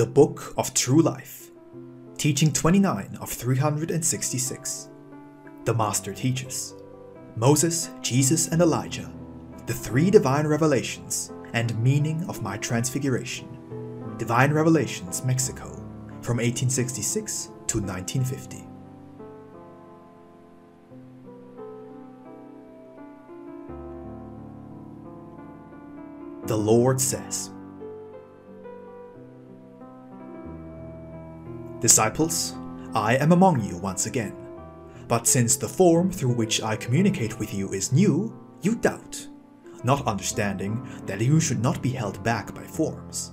The Book of True Life, Teaching 29 of 366. The Master teaches Moses, Jesus, and Elijah, the three divine revelations and meaning of my Transfiguration. Divine Revelations, Mexico, from 1866 to 1950. The Lord says, Disciples, I am among you once again, but since the form through which I communicate with you is new, you doubt, not understanding that you should not be held back by forms.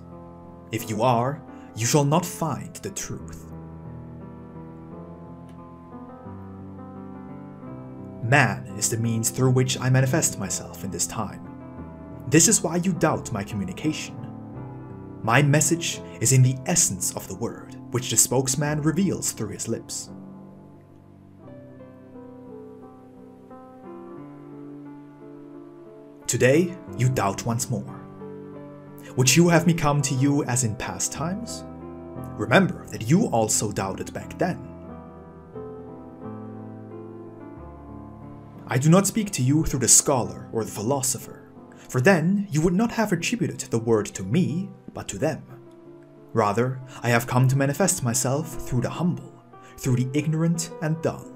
If you are, you shall not find the truth. Man is the means through which I manifest myself in this time. This is why you doubt my communication. My message is in the essence of the word, which the spokesman reveals through his lips. Today, you doubt once more. Would you have me come to you as in past times? Remember that you also doubted back then. I do not speak to you through the scholar or the philosopher, for then you would not have attributed the word to me, but to them. Rather, I have come to manifest myself through the humble, through the ignorant and dull,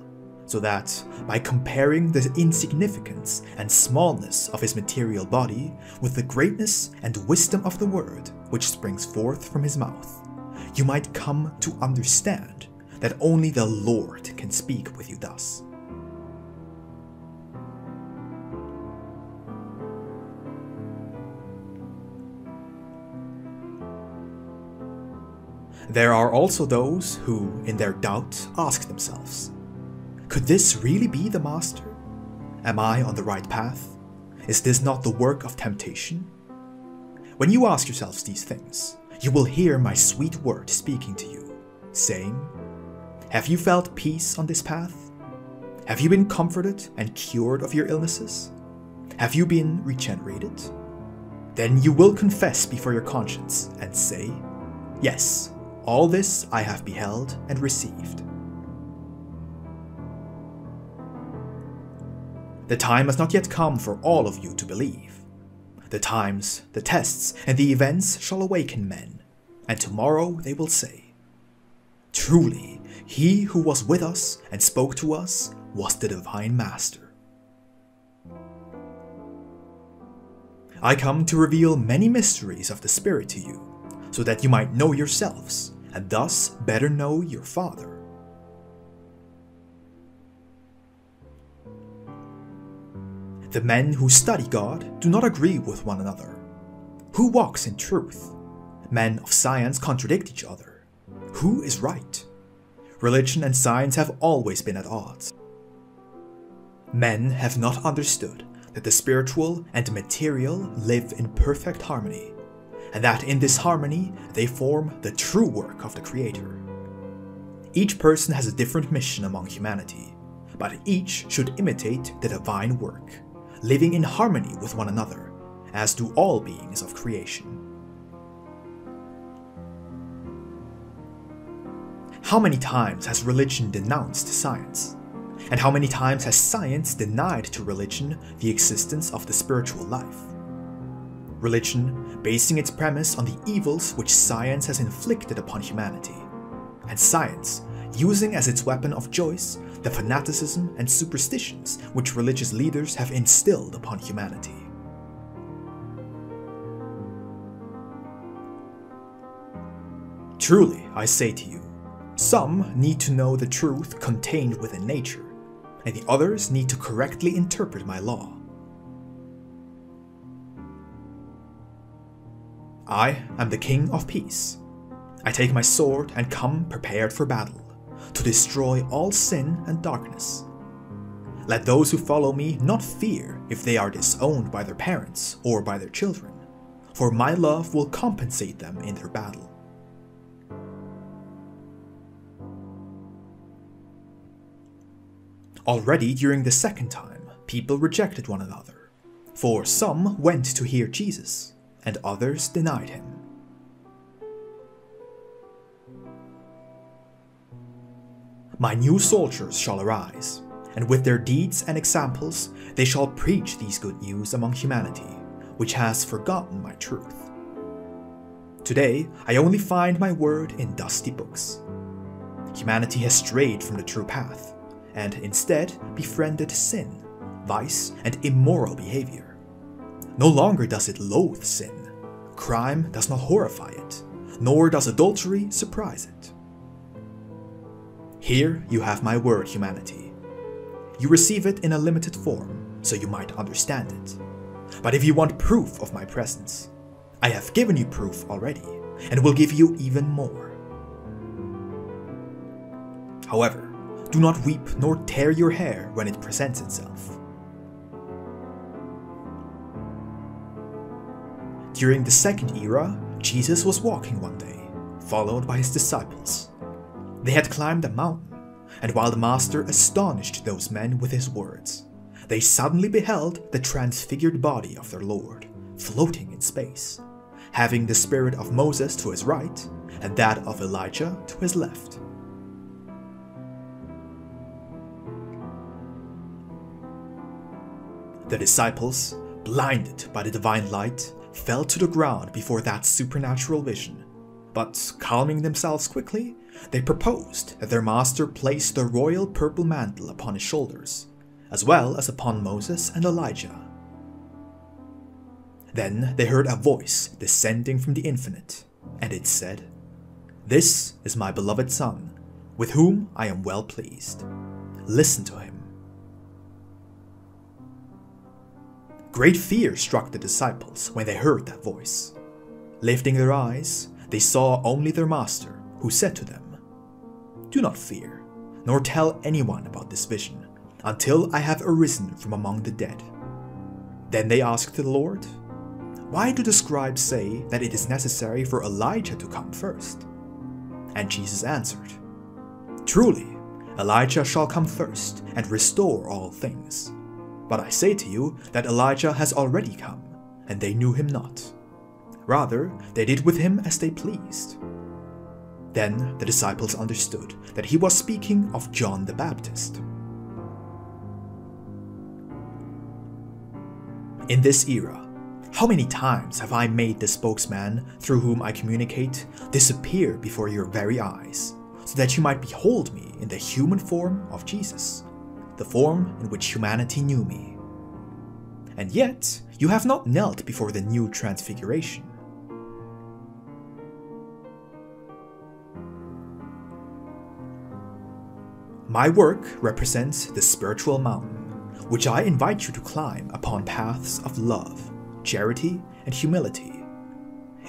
so that, by comparing the insignificance and smallness of his material body with the greatness and wisdom of the word which springs forth from his mouth, you might come to understand that only the Lord can speak with you thus. There are also those who, in their doubt, ask themselves, could this really be the Master? Am I on the right path? Is this not the work of temptation? When you ask yourselves these things, you will hear my sweet word speaking to you, saying, have you felt peace on this path? Have you been comforted and cured of your illnesses? Have you been regenerated? Then you will confess before your conscience and say, yes, all this I have beheld and received. The time has not yet come for all of you to believe. The times, the tests, and the events shall awaken men, and tomorrow they will say, truly, he who was with us and spoke to us was the Divine Master. I come to reveal many mysteries of the Spirit to you, so that you might know yourselves, and thus better know your Father. The men who study God do not agree with one another. Who walks in truth? Men of science contradict each other. Who is right? Religion and science have always been at odds. Men have not understood that the spiritual and material live in perfect harmony, and that in this harmony they form the true work of the Creator. Each person has a different mission among humanity, but each should imitate the divine work, living in harmony with one another, as do all beings of creation. How many times has religion denounced science? And how many times has science denied to religion the existence of the spiritual life? Religion basing its premise on the evils which science has inflicted upon humanity, and science using as its weapon of choice the fanaticism and superstitions which religious leaders have instilled upon humanity. Truly, I say to you, some need to know the truth contained within nature, and the others need to correctly interpret my law. I am the King of Peace. I take my sword and come prepared for battle, to destroy all sin and darkness. Let those who follow me not fear if they are disowned by their parents or by their children, for my love will compensate them in their battle. Already during the second time, people rejected one another, for some went to hear Jesus, and others denied him. My new soldiers shall arise, and with their deeds and examples they shall preach these good news among humanity, which has forgotten my truth. Today I only find my word in dusty books. Humanity has strayed from the true path, and instead befriended sin, vice, and immoral behavior. No longer does it loathe sin. Crime does not horrify it, nor does adultery surprise it. Here you have my word, humanity. You receive it in a limited form, so you might understand it. But if you want proof of my presence, I have given you proof already, and will give you even more. However, do not weep nor tear your hair when it presents itself. During the second era, Jesus was walking one day, followed by his disciples. They had climbed a mountain, and while the Master astonished those men with his words, they suddenly beheld the transfigured body of their Lord, floating in space, having the spirit of Moses to his right, and that of Elijah to his left. The disciples, blinded by the divine light, fell to the ground before that supernatural vision, but calming themselves quickly, they proposed that their master place the royal purple mantle upon his shoulders, as well as upon Moses and Elijah. Then they heard a voice descending from the infinite, and it said, "This is my beloved Son, with whom I am well pleased. Listen to him." Great fear struck the disciples when they heard that voice. Lifting their eyes, they saw only their master, who said to them, "Do not fear, nor tell anyone about this vision, until I have arisen from among the dead." Then they asked the Lord, "Why do the scribes say that it is necessary for Elijah to come first?" And Jesus answered, "Truly, Elijah shall come first and restore all things. But I say to you that Elijah has already come, and they knew him not. Rather, they did with him as they pleased." Then the disciples understood that he was speaking of John the Baptist. In this era, how many times have I made the spokesman through whom I communicate disappear before your very eyes, so that you might behold me in the human form of Jesus, the form in which humanity knew me. And yet, you have not knelt before the new Transfiguration. My work represents the spiritual mountain, which I invite you to climb upon paths of love, charity, and humility.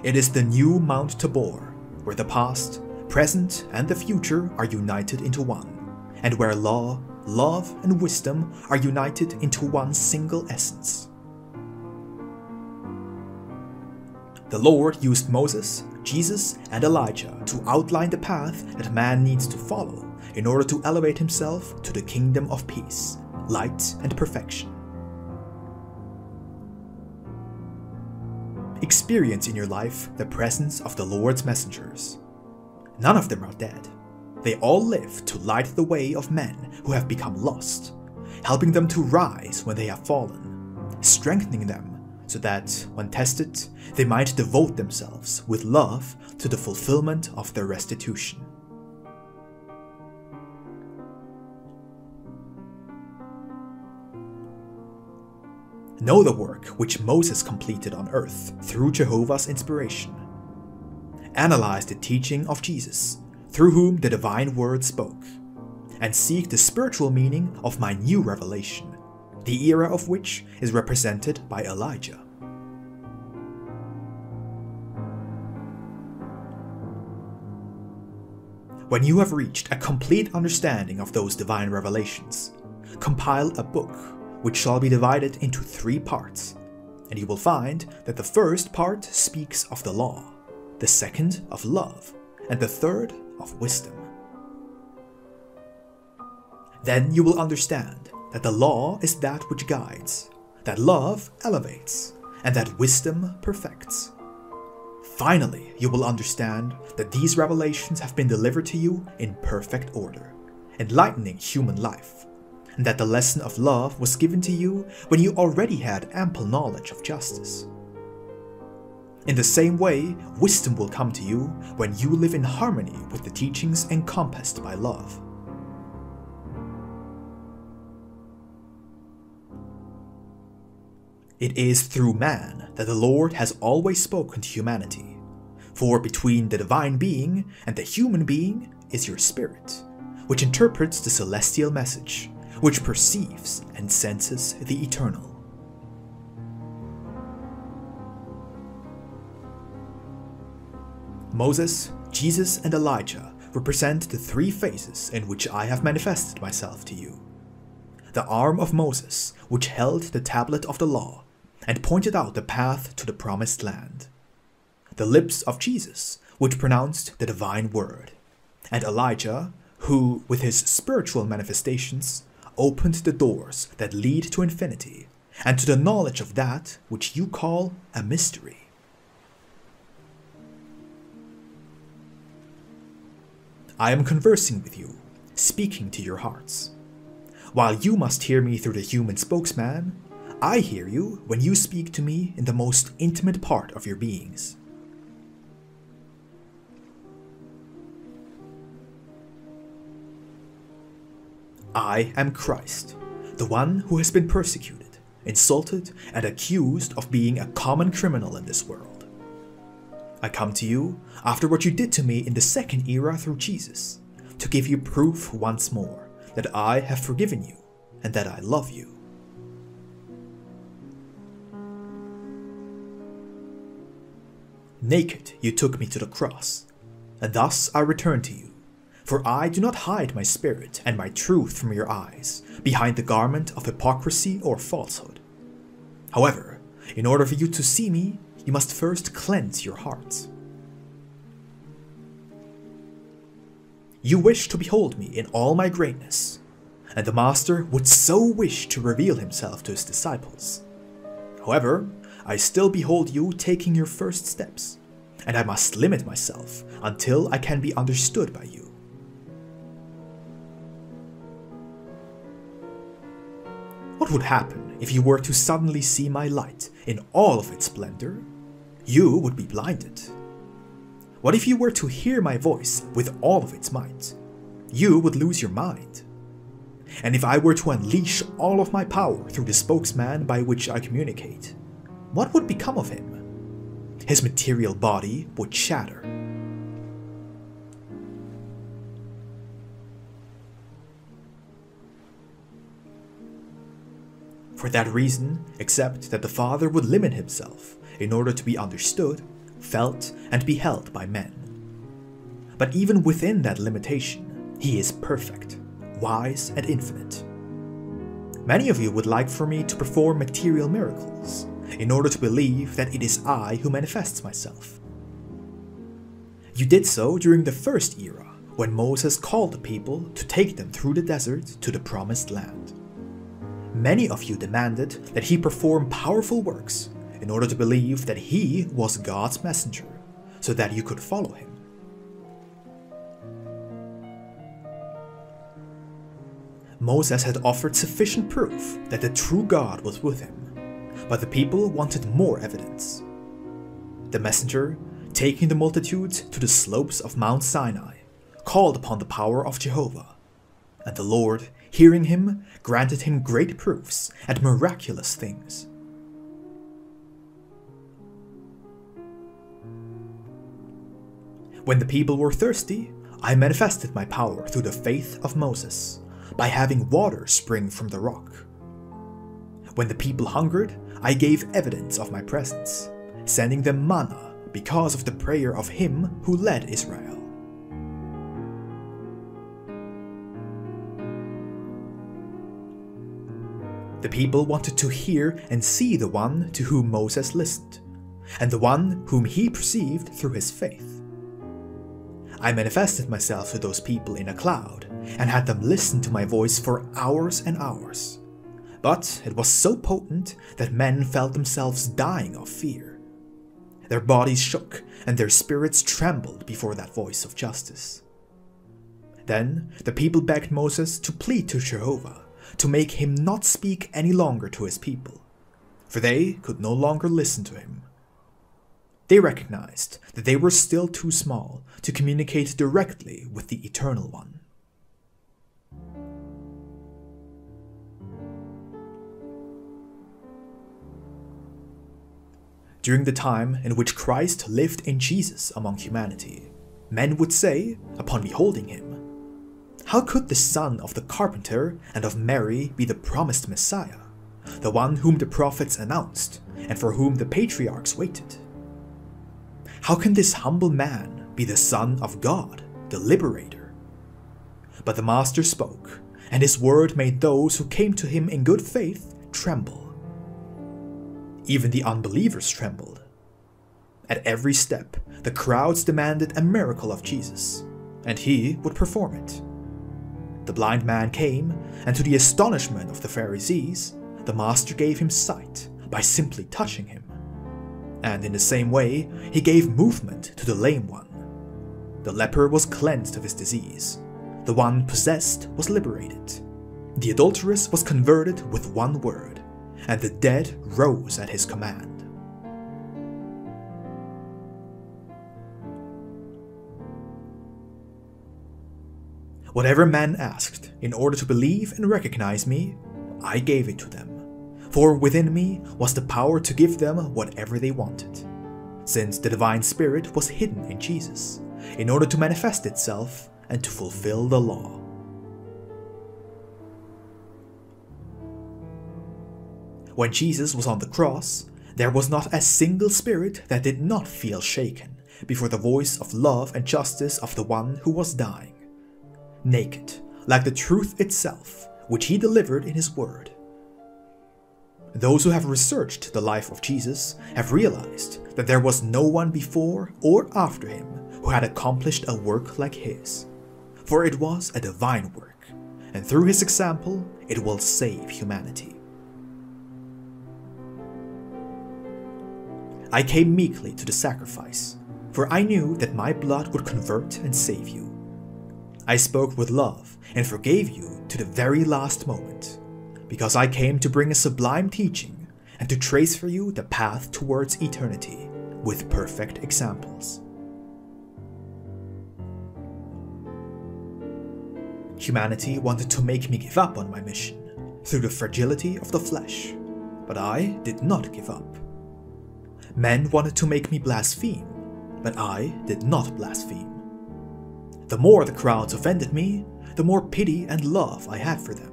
It is the new Mount Tabor, where the past, present, and the future are united into one, and where law, love, and wisdom are united into one single essence. The Lord used Moses, Jesus, and Elijah to outline the path that man needs to follow in order to elevate himself to the kingdom of peace, light, and perfection. Experience in your life the presence of the Lord's messengers. None of them are dead. They all live to light the way of men who have become lost, helping them to rise when they have fallen, strengthening them so that, when tested, they might devote themselves with love to the fulfillment of their restitution. Know the work which Moses completed on earth through Jehovah's inspiration. Analyze the teaching of Jesus, through whom the divine word spoke, and seek the spiritual meaning of my new revelation, the era of which is represented by Elijah. When you have reached a complete understanding of those divine revelations, compile a book which shall be divided into 3 parts, and you will find that the first part speaks of the law, the second of love, and the third of wisdom. Then you will understand that the law is that which guides, that love elevates, and that wisdom perfects. Finally, you will understand that these revelations have been delivered to you in perfect order, enlightening human life, and that the lesson of love was given to you when you already had ample knowledge of justice. In the same way, wisdom will come to you when you live in harmony with the teachings encompassed by love. It is through man that the Lord has always spoken to humanity, for between the divine being and the human being is your spirit, which interprets the celestial message, which perceives and senses the eternal. Moses, Jesus, and Elijah represent the three phases in which I have manifested myself to you. The arm of Moses, which held the tablet of the law and pointed out the path to the promised land. The lips of Jesus, which pronounced the divine word. And Elijah, who, with his spiritual manifestations, opened the doors that lead to infinity and to the knowledge of that which you call a mystery. I am conversing with you, speaking to your hearts. While you must hear me through the human spokesman, I hear you when you speak to me in the most intimate part of your beings. I am Christ, the one who has been persecuted, insulted, and accused of being a common criminal in this world. I come to you after what you did to me in the second era through Jesus, to give you proof once more that I have forgiven you and that I love you. Naked you took me to the cross, and thus I return to you, for I do not hide my spirit and my truth from your eyes behind the garment of hypocrisy or falsehood. However, in order for you to see me, you must first cleanse your hearts. You wish to behold me in all my greatness, and the Master would so wish to reveal himself to his disciples. However, I still behold you taking your first steps, and I must limit myself until I can be understood by you. What would happen if you were to suddenly see my light in all of its splendor? You would be blinded. What if you were to hear my voice with all of its might? You would lose your mind. And if I were to unleash all of my power through the spokesman by which I communicate, what would become of him? His material body would shatter. For that reason, accept that the Father would limit himself in order to be understood, felt, and beheld by men. But even within that limitation, he is perfect, wise, and infinite. Many of you would like for me to perform material miracles in order to believe that it is I who manifests myself. You did so during the first era, when Moses called the people to take them through the desert to the promised land. Many of you demanded that he perform powerful works in order to believe that he was God's messenger, so that you could follow him. Moses had offered sufficient proof that the true God was with him, but the people wanted more evidence. The messenger, taking the multitudes to the slopes of Mount Sinai, called upon the power of Jehovah, and the Lord, hearing him, granted him great proofs and miraculous things. When the people were thirsty, I manifested my power through the faith of Moses, by having water spring from the rock. When the people hungered, I gave evidence of my presence, sending them manna because of the prayer of him who led Israel. The people wanted to hear and see the one to whom Moses listened, and the one whom he perceived through his faith. I manifested myself to those people in a cloud, and had them listen to my voice for hours and hours. But it was so potent that men felt themselves dying of fear. Their bodies shook, and their spirits trembled before that voice of justice. Then the people begged Moses to plead to Jehovah to make him not speak any longer to his people, for they could no longer listen to him. They recognized that they were still too small to communicate directly with the Eternal One. During the time in which Christ lived in Jesus among humanity, men would say, upon beholding him, "How could the son of the carpenter and of Mary be the promised Messiah, the one whom the prophets announced and for whom the patriarchs waited? How can this humble man be the Son of God, the Liberator?" But the Master spoke, and his word made those who came to him in good faith tremble. Even the unbelievers trembled. At every step, the crowds demanded a miracle of Jesus, and he would perform it. The blind man came, and to the astonishment of the Pharisees, the Master gave him sight by simply touching him. And in the same way, he gave movement to the lame one. The leper was cleansed of his disease. The one possessed was liberated. The adulteress was converted with one word, and the dead rose at his command. Whatever men asked in order to believe and recognize me, I gave it to them, for within me was the power to give them whatever they wanted, since the Divine Spirit was hidden in Jesus, in order to manifest itself and to fulfill the law. When Jesus was on the cross, there was not a single spirit that did not feel shaken before the voice of love and justice of the one who was dying, naked, like the truth itself, which he delivered in his word. Those who have researched the life of Jesus have realized that there was no one before or after him who had accomplished a work like his, for it was a divine work, and through his example it will save humanity. I came meekly to the sacrifice, for I knew that my blood would convert and save you. I spoke with love and forgave you to the very last moment, because I came to bring a sublime teaching and to trace for you the path towards eternity with perfect examples. Humanity wanted to make me give up on my mission through the fragility of the flesh, but I did not give up. Men wanted to make me blaspheme, but I did not blaspheme. The more the crowds offended me, the more pity and love I had for them.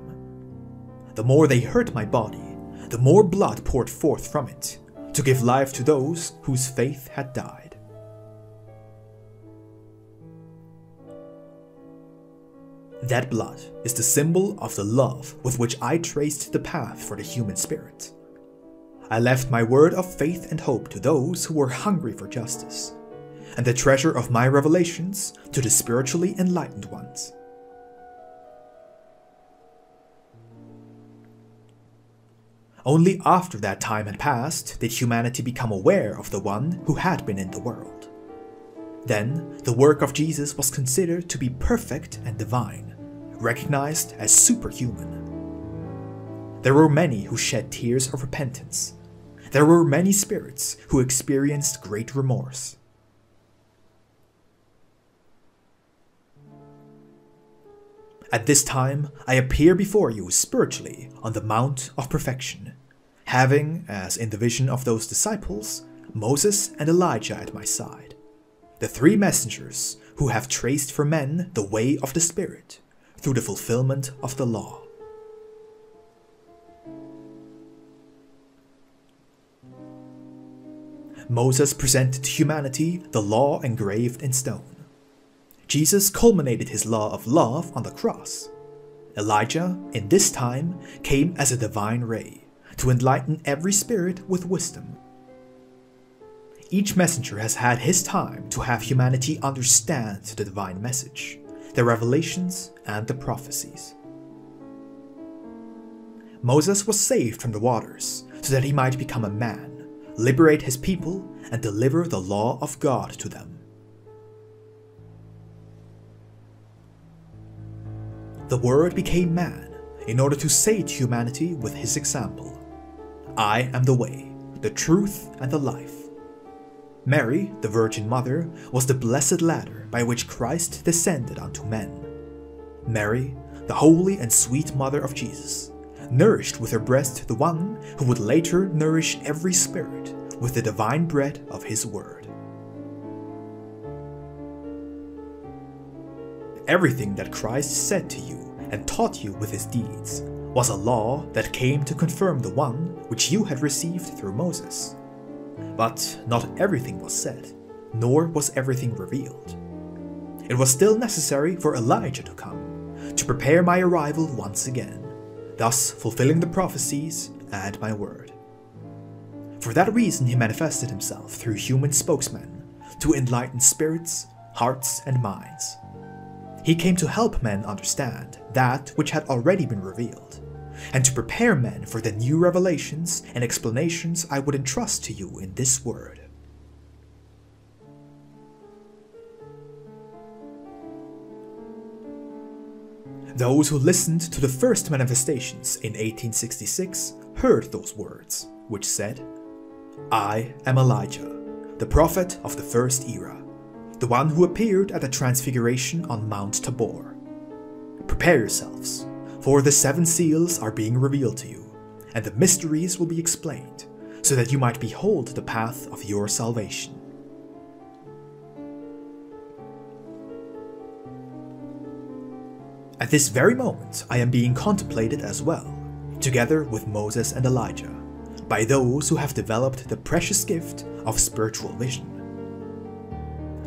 The more they hurt my body, the more blood poured forth from it, to give life to those whose faith had died. That blood is the symbol of the love with which I traced the path for the human spirit. I left my word of faith and hope to those who were hungry for justice, and the treasure of my revelations to the spiritually enlightened ones. Only after that time had passed did humanity become aware of the one who had been in the world. Then the work of Jesus was considered to be perfect and divine, recognized as superhuman. There were many who shed tears of repentance. There were many spirits who experienced great remorse. At this time, I appear before you spiritually on the Mount of Perfection, having, as in the vision of those disciples, Moses and Elijah at my side, the three messengers who have traced for men the way of the Spirit through the fulfillment of the law. Moses presented to humanity the law engraved in stone. Jesus culminated his law of love on the cross. Elijah, in this time, came as a divine ray to enlighten every spirit with wisdom. Each messenger has had his time to have humanity understand the divine message, the revelations, and the prophecies. Moses was saved from the waters so that he might become a man, liberate his people, and deliver the law of God to them. The Word became man in order to save humanity with his example. I am the way, the truth, and the life. Mary, the Virgin Mother, was the blessed ladder by which Christ descended unto men. Mary, the holy and sweet Mother of Jesus, nourished with her breast the one who would later nourish every spirit with the divine bread of his word. Everything that Christ said to you and taught you with his deeds was a law that came to confirm the one which you had received through Moses. But not everything was said, nor was everything revealed. It was still necessary for Elijah to come, to prepare my arrival once again, thus fulfilling the prophecies and my word. For that reason he manifested himself through human spokesmen, to enlighten spirits, hearts, and minds. He came to help men understand that which had already been revealed, and to prepare men for the new revelations and explanations I would entrust to you in this word. Those who listened to the first manifestations in 1866 heard those words, which said, I am Elijah, the prophet of the first era, the one who appeared at the Transfiguration on Mount Tabor. Prepare yourselves, for the 7 seals are being revealed to you, and the mysteries will be explained, so that you might behold the path of your salvation. At this very moment I am being contemplated as well, together with Moses and Elijah, by those who have developed the precious gift of spiritual vision.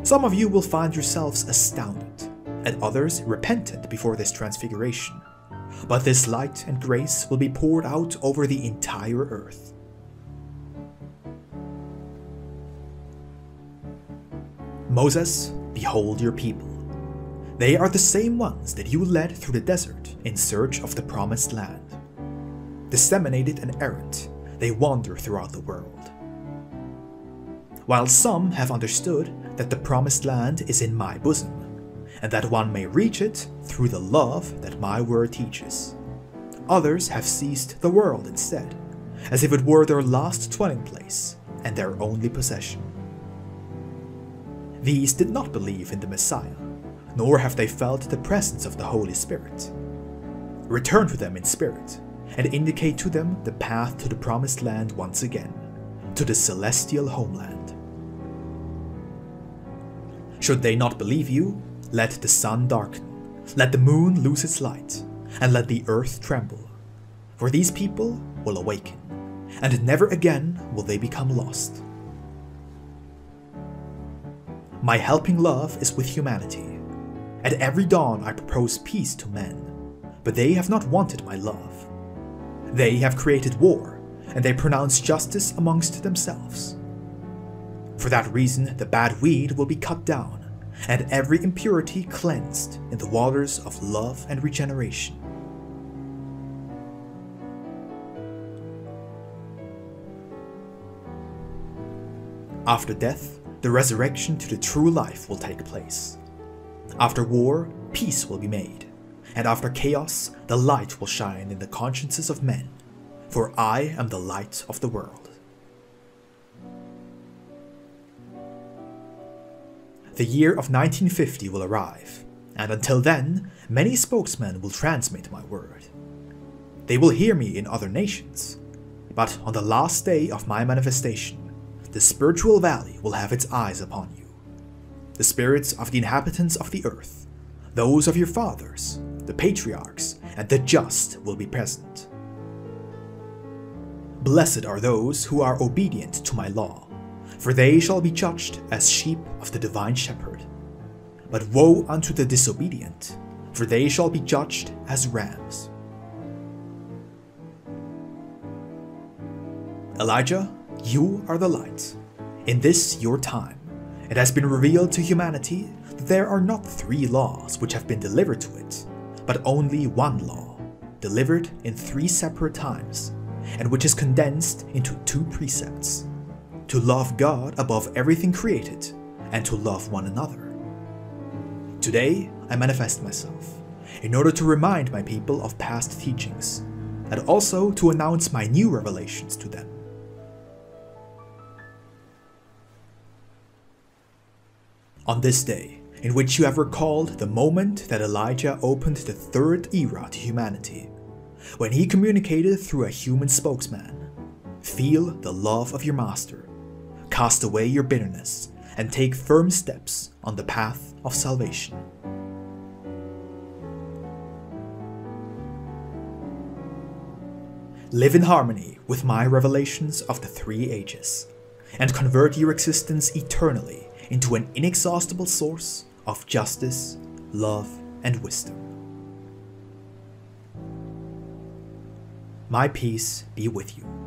Some of you will find yourselves astounded, and others repentant before this transfiguration, but this light and grace will be poured out over the entire earth. Moses, behold your people. They are the same ones that you led through the desert in search of the promised land. Disseminated and errant, they wander throughout the world. While some have understood that the promised land is in my bosom, and that one may reach it through the love that my word teaches, others have seized the world instead, as if it were their last dwelling place and their only possession. These did not believe in the Messiah, nor have they felt the presence of the Holy Spirit. Return to them in spirit, and indicate to them the path to the promised land once again, to the celestial homeland. Should they not believe you, let the sun darken, let the moon lose its light, and let the earth tremble, for these people will awaken, and never again will they become lost. My helping love is with humanity. At every dawn I propose peace to men, but they have not wanted my love. They have created war, and they pronounce justice amongst themselves. For that reason the bad weed will be cut down, and every impurity cleansed in the waters of love and regeneration. After death, the resurrection to the true life will take place. After war, peace will be made, and after chaos, the light will shine in the consciences of men, for I am the light of the world. The year of 1950 will arrive, and until then, many spokesmen will transmit my word. They will hear me in other nations, but on the last day of my manifestation, the spiritual valley will have its eyes upon you. The spirits of the inhabitants of the earth, those of your fathers, the patriarchs, and the just will be present. Blessed are those who are obedient to my law, for they shall be judged as sheep of the divine shepherd. But woe unto the disobedient, for they shall be judged as rams. Elijah, you are the light. In this your time, it has been revealed to humanity that there are not 3 laws which have been delivered to it, but only one law, delivered in 3 separate times, and which is condensed into 2 precepts: to love God above everything created, and to love one another. Today I manifest myself, in order to remind my people of past teachings, and also to announce my new revelations to them. On this day, in which you have recalled the moment that Elijah opened the third era to humanity, when he communicated through a human spokesman, feel the love of your master, cast away your bitterness, and take firm steps on the path of salvation. Live in harmony with my revelations of the three ages, and convert your existence eternally into an inexhaustible source of justice, love, and wisdom. My peace be with you.